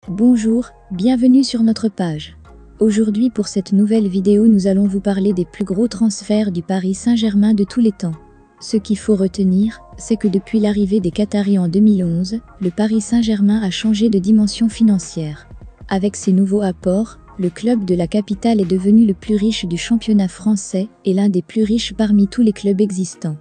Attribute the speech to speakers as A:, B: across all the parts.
A: Bonjour, bienvenue sur notre page. Aujourd'hui pour cette nouvelle vidéo nous allons vous parler des plus gros transferts du Paris Saint-Germain de tous les temps. Ce qu'il faut retenir, c'est que depuis l'arrivée des Qataris en 2011, le Paris Saint-Germain a changé de dimension financière. Avec ses nouveaux apports, le club de la capitale est devenu le plus riche du championnat français et l'un des plus riches parmi tous les clubs existants.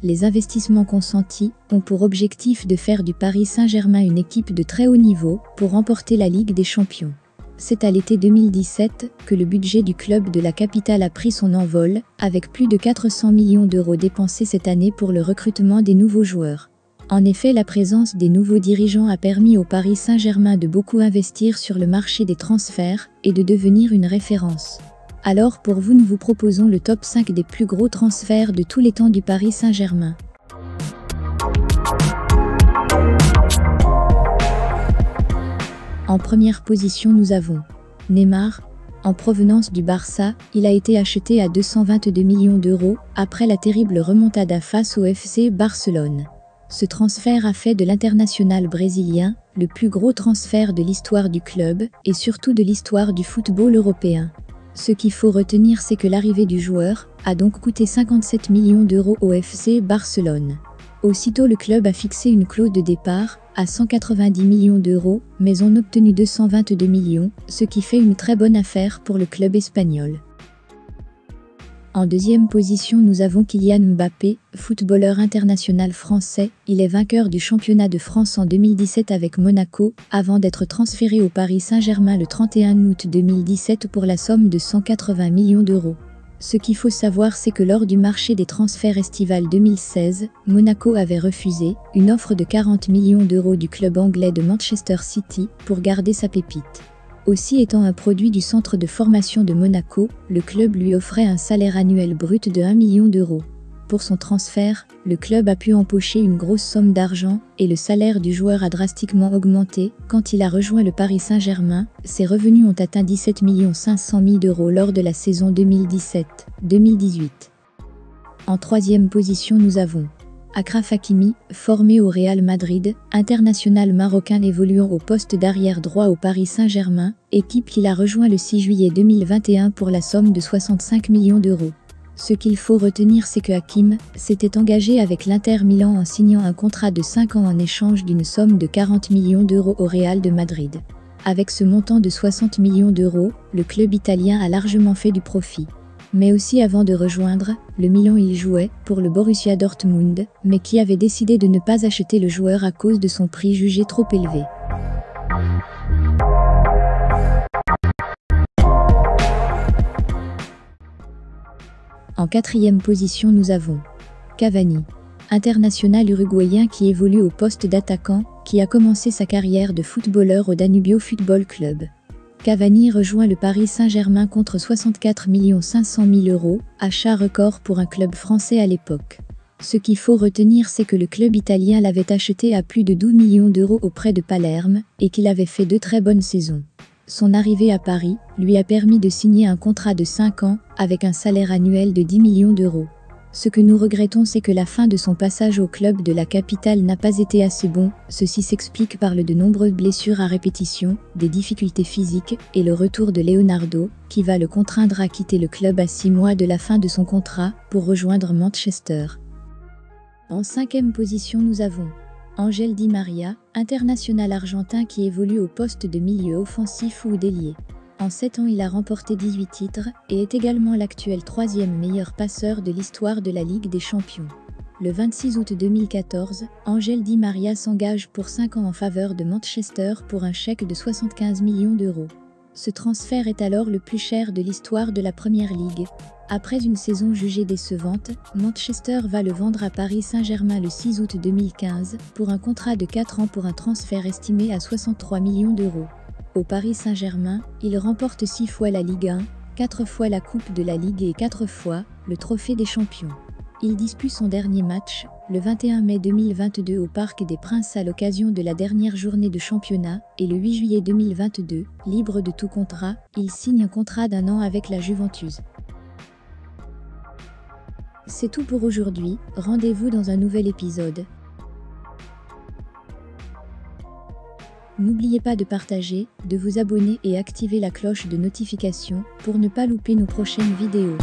A: Les investissements consentis ont pour objectif de faire du Paris Saint-Germain une équipe de très haut niveau pour remporter la Ligue des Champions. C'est à l'été 2017 que le budget du club de la capitale a pris son envol, avec plus de 400 millions d'euros dépensés cette année pour le recrutement des nouveaux joueurs. En effet, la présence des nouveaux dirigeants a permis au Paris Saint-Germain de beaucoup investir sur le marché des transferts et de devenir une référence. Alors pour vous, nous vous proposons le top 5 des plus gros transferts de tous les temps du Paris Saint-Germain. En première position, nous avons Neymar. En provenance du Barça, il a été acheté à 222 millions d'euros après la terrible remontada face au FC Barcelone. Ce transfert a fait de l'international brésilien le plus gros transfert de l'histoire du club et surtout de l'histoire du football européen. Ce qu'il faut retenir, c'est que l'arrivée du joueur a donc coûté 57 millions d'euros au FC Barcelone. Aussitôt, le club a fixé une clause de départ à 190 millions d'euros, mais on a obtenu 222 millions, ce qui fait une très bonne affaire pour le club espagnol. En deuxième position, nous avons Kylian Mbappé, footballeur international français. Il est vainqueur du championnat de France en 2017 avec Monaco, avant d'être transféré au Paris Saint-Germain le 31 août 2017 pour la somme de 180 millions d'euros. Ce qu'il faut savoir, c'est que lors du marché des transferts estival 2016, Monaco avait refusé une offre de 40 millions d'euros du club anglais de Manchester City pour garder sa pépite. Aussi, étant un produit du centre de formation de Monaco, le club lui offrait un salaire annuel brut de 1 million d'euros. Pour son transfert, le club a pu empocher une grosse somme d'argent et le salaire du joueur a drastiquement augmenté. Quand il a rejoint le Paris Saint-Germain, ses revenus ont atteint 17 500 000 € lors de la saison 2017-2018. En troisième position, nous avons Achraf Hakimi, formé au Real Madrid, international marocain évoluant au poste d'arrière droit au Paris Saint-Germain, équipe qu'il a rejoint le 6 juillet 2021 pour la somme de 65 millions d'euros. Ce qu'il faut retenir, c'est que Hakim s'était engagé avec l'Inter Milan en signant un contrat de 5 ans en échange d'une somme de 40 millions d'euros au Real de Madrid. Avec ce montant de 60 millions d'euros, le club italien a largement fait du profit. Mais aussi avant de rejoindre le Milan, il jouait pour le Borussia Dortmund, mais qui avait décidé de ne pas acheter le joueur à cause de son prix jugé trop élevé. En quatrième position, nous avons Cavani, international uruguayen qui évolue au poste d'attaquant, qui a commencé sa carrière de footballeur au Danubio Football Club. Cavani rejoint le Paris Saint-Germain contre 64 500 000 €, achat record pour un club français à l'époque. Ce qu'il faut retenir, c'est que le club italien l'avait acheté à plus de 12 millions d'euros auprès de Palerme et qu'il avait fait de très bonnes saisons. Son arrivée à Paris lui a permis de signer un contrat de 5 ans avec un salaire annuel de 10 millions d'euros. Ce que nous regrettons, c'est que la fin de son passage au club de la capitale n'a pas été assez bon. Ceci s'explique par de nombreuses blessures à répétition, des difficultés physiques et le retour de Leonardo, qui va le contraindre à quitter le club à 6 mois de la fin de son contrat pour rejoindre Manchester. En cinquième position, nous avons Ángel Di María, international argentin qui évolue au poste de milieu offensif ou d'ailier. En 7 ans, il a remporté 18 titres et est également l'actuel 3e meilleur passeur de l'histoire de la Ligue des Champions. Le 26 août 2014, Ángel Di María s'engage pour 5 ans en faveur de Manchester pour un chèque de 75 millions d'euros. Ce transfert est alors le plus cher de l'histoire de la Première Ligue. Après une saison jugée décevante, Manchester va le vendre à Paris Saint-Germain le 6 août 2015 pour un contrat de 4 ans pour un transfert estimé à 63 millions d'euros. Au Paris Saint-Germain, il remporte 6 fois la Ligue 1, 4 fois la Coupe de la Ligue et 4 fois le Trophée des Champions. Il dispute son dernier match, le 21 mai 2022 au Parc des Princes à l'occasion de la dernière journée de championnat, et le 8 juillet 2022, libre de tout contrat, il signe un contrat d'1 an avec la Juventus. C'est tout pour aujourd'hui, rendez-vous dans un nouvel épisode. N'oubliez pas de partager, de vous abonner et activer la cloche de notification pour ne pas louper nos prochaines vidéos.